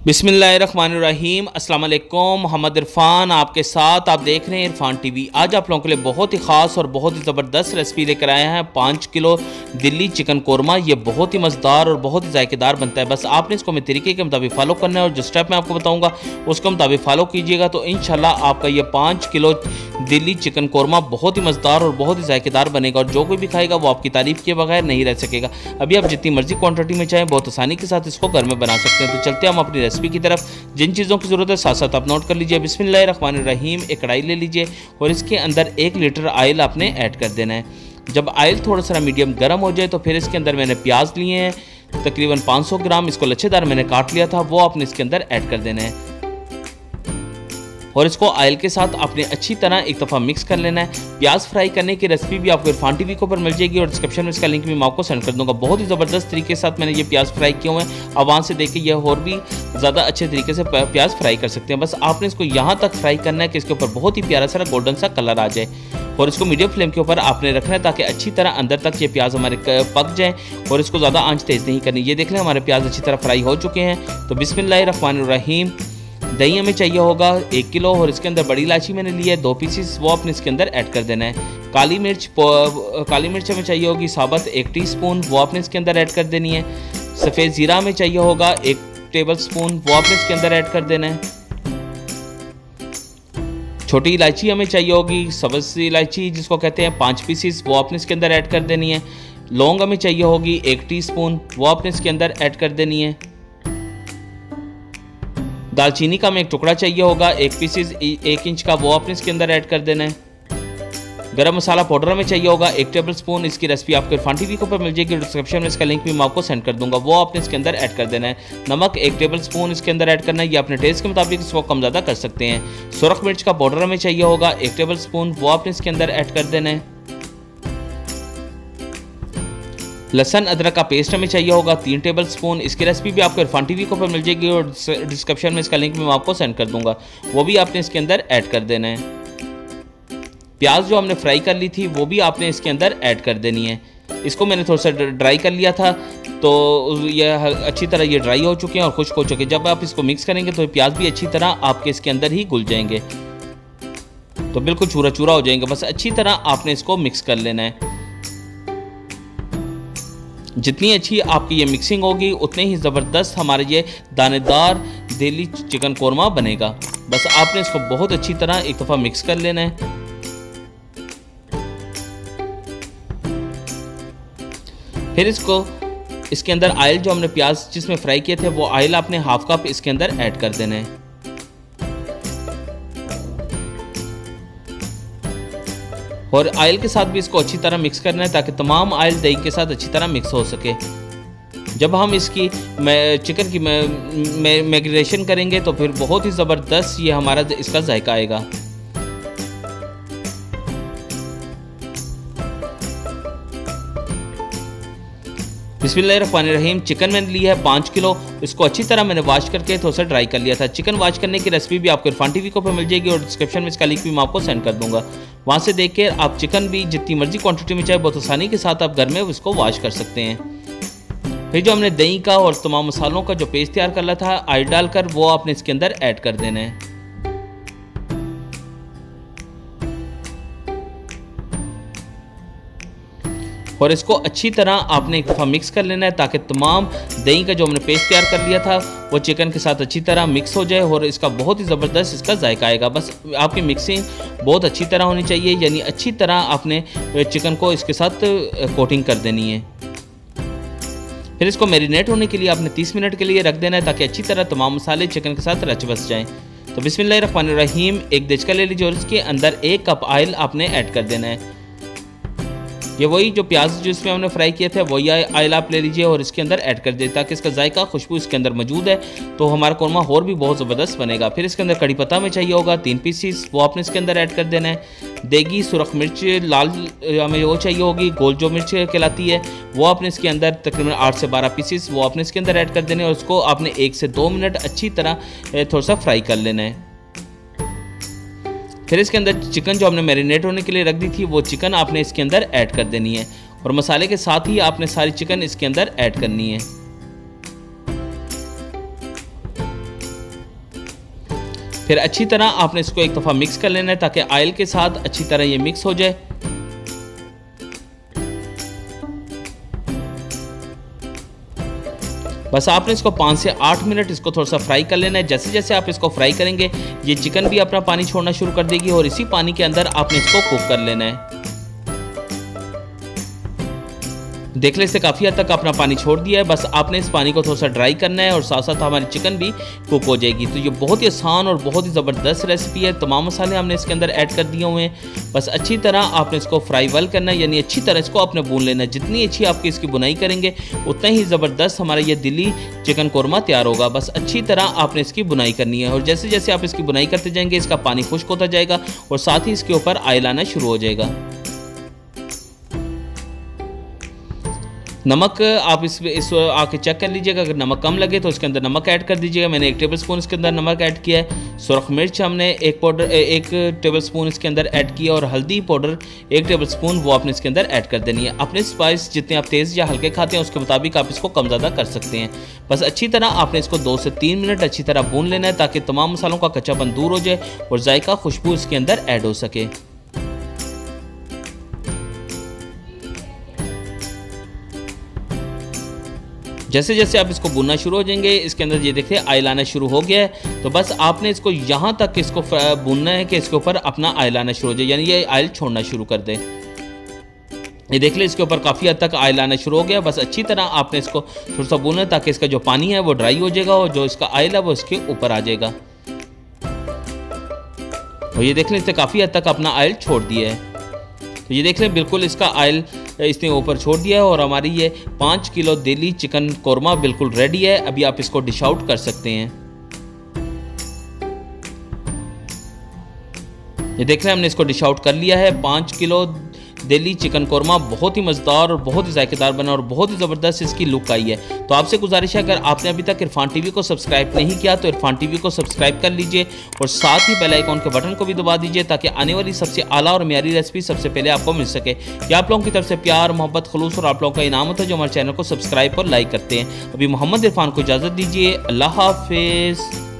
बिस्मिल्लाहिर्रहमानिर्रहीम। अस्सलाम वालेकुम। मोहम्मद इरफान आपके साथ, आप देख रहे हैं इरफान टीवी। आज आप लोगों के लिए बहुत ही ख़ास और बहुत ही ज़बरदस्त रेसिपी लेकर आए हैं। 5 किलो दिल्ली चिकन कोरमा। ये बहुत ही मज़ेदार और बहुत ही जायकेदार बनता है। बस आपने इसको मेरे तरीके के मुताबिक फॉलो करना है और जो स्टेप मैं आपको बताऊँगा उसके मुताबिक फ़ॉलो कीजिएगा तो इंशाल्लाह आपका ये 5 किलो दिल्ली चिकन कोरमा बहुत ही मज़ेदार और बहुत ही जायकेदार बनेगा और जो कोई भी खाएगा वो आपकी तारीफ़ किए बगैर नहीं रह सकेगा। अभी आप जितनी मर्जी क्वांटिटी में चाहें बहुत आसानी के साथ इसको घर में बना सकते हैं। तो चलते हैं हम अपनी रेसिपी की तरफ। जिन चीज़ों की ज़रूरत है साथ साथ आप नोट कर लीजिए। बिस्मिल्लाहिर्रहमानिर्रहीम। एक कढ़ाई ले लीजिए और इसके अंदर 1 लीटर ऑयल आपने ऐड कर देना है। जब ऑयल थोड़ा सा मीडियम गर्म हो जाए तो फिर इसके अंदर मैंने प्याज लिए हैं तकरीबन 500 ग्राम। इसको लच्छेदार मैंने काट लिया था, वो आपने इसके अंदर ऐड कर देना है और इसको ऑयल के साथ आपने अच्छी तरह एक दफ़ा मिक्स कर लेना है। प्याज फ्राई करने की रेसिपी भी आपको इरफान टीवी के ऊपर मिल जाएगी और डिस्क्रिप्शन में इसका लिंक भी मैं आपको सेंड कर दूंगा। बहुत ही ज़बरदस्त तरीके के साथ मैंने ये प्याज फ्राई किए हुए हैं। अब वहाँ से देख के यह और भी ज़्यादा अच्छे तरीके से प्याज फ्राई कर सकते हैं। बस आपने इसको यहाँ तक फ्राई करना है कि इसके ऊपर बहुत ही प्यारा सा गोल्डन सा कलर आ जाए और इसको मीडियम फ्लेम के ऊपर आपने रखना है ताकि अच्छी तरह अंदर तक ये प्याज हमारे पक जाए और इसको ज़्यादा आंच तेज़ नहीं करनी। ये देख लें हमारे प्याज अच्छी तरह फ्राई हो चुके हैं। तो बिस्मिल्लाहिर्रहमानिर्रहीम। दही हमें चाहिए होगा 1 किलो और इसके अंदर बड़ी इलायची मैंने ली है 2 पीसीस, वो आपने इसके अंदर ऐड कर देना है। काली मिर्च हमें चाहिए होगी साबुत 1 टीस्पून, वो आपने इसके अंदर ऐड कर देनी है। सफ़ेद ज़ीरा हमें चाहिए होगा 1 टेबल स्पून, वो आपने इसके अंदर ऐड कर देना है। छोटी इलायची हमें चाहिए होगी सब्ज़ इलायची जिसको कहते हैं 5 पीसीस, वो आपने इसके अंदर ऐड कर देनी है। लौंग हमें चाहिए होगी 1 टीस्पून, वो आपने इसके अंदर ऐड कर देनी है। दालचीनी का हमें 1 टुकड़ा चाहिए होगा 1 पीसीस 1 इंच का, वो आपने इसके अंदर ऐड कर देना है। गरम मसाला पाउडर हमें चाहिए होगा 1 टेबल स्पून। इसकी रेसिपी आपको इरफान टीवी के ऊपर मिल जाएगी, डिस्क्रिप्शन में इसका लिंक भी मैं आपको सेंड कर दूंगा, वो आपने इसके अंदर ऐड कर देना है। नमक 1 टेबल स्पून इसके अंदर ऐड करना है, ये अपने टेस्ट के मुताबिक इसको कम ज़्यादा कर सकते हैं। सुरख मिर्च का पाउडर हमें चाहिए होगा 1 टेबल स्पून, वो आपने इसके अंदर ऐड कर देना है। लहसुन अदरक का पेस्ट हमें चाहिए होगा 3 टेबल स्पून। इसकी रेसिपी भी आपको इरफान टीवी के ऊपर मिल जाएगी और डिस्क्रिप्शन में इसका लिंक भी मैं आपको सेंड कर दूंगा, वो भी आपने इसके अंदर ऐड कर देना है। प्याज जो हमने फ्राई कर ली थी वो भी आपने इसके अंदर ऐड कर देनी है। इसको मैंने थोड़ा सा ड्राई कर लिया था तो यह अच्छी तरह ये ड्राई हो चुके हैं और खुश्क हो चुके हैं। जब आप इसको मिक्स करेंगे तो प्याज भी अच्छी तरह आपके इसके अंदर ही घुल जाएंगे, तो बिल्कुल चूरा चूरा हो जाएंगे। बस अच्छी तरह आपने इसको मिक्स कर लेना है। जितनी अच्छी आपकी ये मिक्सिंग होगी उतने ही ज़बरदस्त हमारे ये दानेदार दिल्ली चिकन कोरमा बनेगा। बस आपने इसको बहुत अच्छी तरह एक दफ़ा मिक्स कर लेना है। फिर इसके अंदर ऑयल जो हमने प्याज जिसमें फ्राई किए थे वो ऑयल आपने हाफ कप इसके अंदर ऐड कर देना है। और ऑयल के साथ भी इसको अच्छी तरह मिक्स करना है ताकि तमाम ऑयल दही के साथ अच्छी तरह मिक्स हो सके। जब हम इसकी चिकन की मैरिनेशन करेंगे तो फिर बहुत ही ज़बरदस्त ये हमारा इसका जायका आएगा। बिस्मिल्लाहिर्रहमानिर्रहीम। चिकन मैंने लिया है 5 किलो। इसको अच्छी तरह मैंने वॉश करके थोड़ा सा ड्राई कर लिया था। चिकन वॉश करने की रेसिपी भी आपको इरफान टीवी के ऊपर मिल जाएगी और डिस्क्रिप्शन में इसका लिंक भी मैं आपको सेंड कर दूंगा, वहाँ से देख के आप चिकन भी जितनी मर्जी क्वांटिटी में चाहे बहुत आसानी के साथ आप घर में इसको वॉश कर सकते हैं। फिर जो हमने दही का और तमाम मसालों का जो पेस्ट तैयार कर लिया था ऑयल डालकर, वो आपने इसके अंदर ऐड कर देना है। और इसको अच्छी तरह आपने एक दफ़ा मिक्स कर लेना है ताकि तमाम दही का जो हमने पेस्ट तैयार कर लिया था वो चिकन के साथ अच्छी तरह मिक्स हो जाए और इसका बहुत ही ज़बरदस्त इसका जायका आएगा। बस आपकी मिक्सिंग बहुत अच्छी तरह होनी चाहिए, यानी अच्छी तरह आपने चिकन को इसके साथ कोटिंग कर देनी है। फिर इसको मैरिनेट होने के लिए आपने 30 मिनट के लिए रख देना है ताकि अच्छी तरह तमाम मसाले चिकन के साथ रच बस जाएँ। तो बिस्मिल्लाहिर्रहमानिर्रहीम। एक देचका ले लीजिए और इसके अंदर 1 कप ऑयल आपने ऐड कर देना है। ये वही जो प्याज जिसमें हमने फ्राई किए थे वही ऑयल आप ले लीजिए और इसके अंदर ऐड कर दीजिए ताकि इसका जायका खुशबू इसके अंदर मौजूद है तो हमारा कोरमा और भी बहुत ज़बरदस्त बनेगा। फिर इसके अंदर कड़ी पत्ता में चाहिए होगा 3 पीसीस, वो आपने इसके अंदर ऐड कर देना है। देगी सुरख मिर्च लाल हमें वो चाहिए होगी, गोल जो मिर्च कहलाती है, वो आपने इसके अंदर तकरीबन 8 से 12 पीसीस वो आपने इसके अंदर ऐड कर देने और उसको आपने 1 से 2 मिनट अच्छी तरह थोड़ा सा फ्राई कर लेना है। फिर इसके अंदर चिकन जो हमने मैरिनेट होने के लिए रख दी थी वो चिकन आपने इसके अंदर ऐड कर देनी है और मसाले के साथ ही आपने सारी चिकन इसके अंदर ऐड करनी है। फिर अच्छी तरह आपने इसको एक दफ़ा मिक्स कर लेना है ताकि ऑयल के साथ अच्छी तरह ये मिक्स हो जाए। बस आपने इसको 5 से 8 मिनट इसको थोड़ा सा फ्राई कर लेना है। जैसे जैसे आप इसको फ्राई करेंगे ये चिकन भी अपना पानी छोड़ना शुरू कर देगी और इसी पानी के अंदर आपने इसको कुक कर लेना है। देख ले, इससे काफ़ी हद तक अपना पानी छोड़ दिया है। बस आपने इस पानी को थोड़ा सा ड्राई करना है और साथ साथ हमारी चिकन भी कुक हो जाएगी। तो ये बहुत ही आसान और बहुत ही ज़बरदस्त रेसिपी है। तमाम मसाले हमने इसके अंदर ऐड कर दिए हुए हैं। बस अच्छी तरह आपने इसको फ्राई वेल करना है, यानी अच्छी तरह इसको आपने भून लेना है। जितनी अच्छी आपकी इसकी बुनाई करेंगे उतना ही ज़बरदस्त हमारा ये दिल्ली चिकन कोरमा तैयार होगा। बस अच्छी तरह आपने इसकी बुनाई करनी है और जैसे जैसे आप इसकी बुनाई करते जाएंगे इसका पानी खुश्क होता जाएगा और साथ ही इसके ऊपर ऑयल आना शुरू हो जाएगा। नमक आप इस आके चेक कर लीजिएगा, अगर नमक कम लगे तो इसके अंदर नमक ऐड कर दीजिएगा। मैंने 1 टेबलस्पून इसके अंदर नमक ऐड किया है। सुरख मिर्च हमने 1 टेबलस्पून इसके अंदर ऐड किया और हल्दी पाउडर 1 टेबलस्पून वो आपने इसके अंदर ऐड कर देनी है। अपने स्पाइस जितने आप तेज़ या हल्के खाते हैं उसके मुताबिक आप इसको कम ज़्यादा कर सकते हैं। बस अच्छी तरह आपने इसको 2 से 3 मिनट अच्छी तरह भून लेना है ताकि तमाम मसालों का कच्चापन दूर हो जाए और जायका खुशबू इसके अंदर ऐड हो सके। जैसे जैसे आप इसको भूनना शुरू हो जाएंगे इसके अंदर ये देखिए ऑयल आना शुरू हो गया है। तो बस आपने इसको यहाँ तक इसको भूनना है कि इसके ऊपर अपना ऑयल आना शुरू हो जाए, यानी ये ऑयल छोड़ना शुरू कर दे। ये देख ले, इसके ऊपर काफ़ी हद तक ऑयल आना शुरू हो गया। बस अच्छी तरह आपने इसको थोड़ा सा भूनना है ताकि इसका जो पानी है वो ड्राई हो जाएगा और जो इसका ऑयल है वो इसके ऊपर आ जाएगा। और ये देख लें इसने काफ़ी हद तक अपना ऑयल छोड़ दिया है। तो ये देख लें बिल्कुल इसका ऑयल इसने ऊपर छोड़ दिया है और हमारी ये 5 किलो दिल्ली चिकन कोरमा बिल्कुल रेडी है। अभी आप इसको डिश आउट कर सकते हैं। ये देख रहे हैं हमने इसको डिश आउट कर लिया है। 5 किलो दिल्ली चिकन कोरमा बहुत ही मज़ेदार और बहुत ही जायकेदार बना और बहुत ही ज़बरदस्त इसकी लुक आई है। तो आपसे गुजारिश है, अगर आपने अभी तक इरफान टीवी को सब्सक्राइब नहीं किया तो इरफान टीवी को सब्सक्राइब कर लीजिए और साथ ही बेल आइकॉन के बटन को भी दबा दीजिए ताकि आने वाली सबसे आला और म्यारी रेसिपी सबसे पहले आपको मिल सके। ये आप लोगों की तरफ से प्यार, मोहब्बत, खलूस और आप लोगों का इनाम होता है जो हमारे चैनल को सब्सक्राइब और लाइक करते हैं। अभी मोहम्मद इरफान को इजाज़त दीजिए। अल्लाह हाफिज़।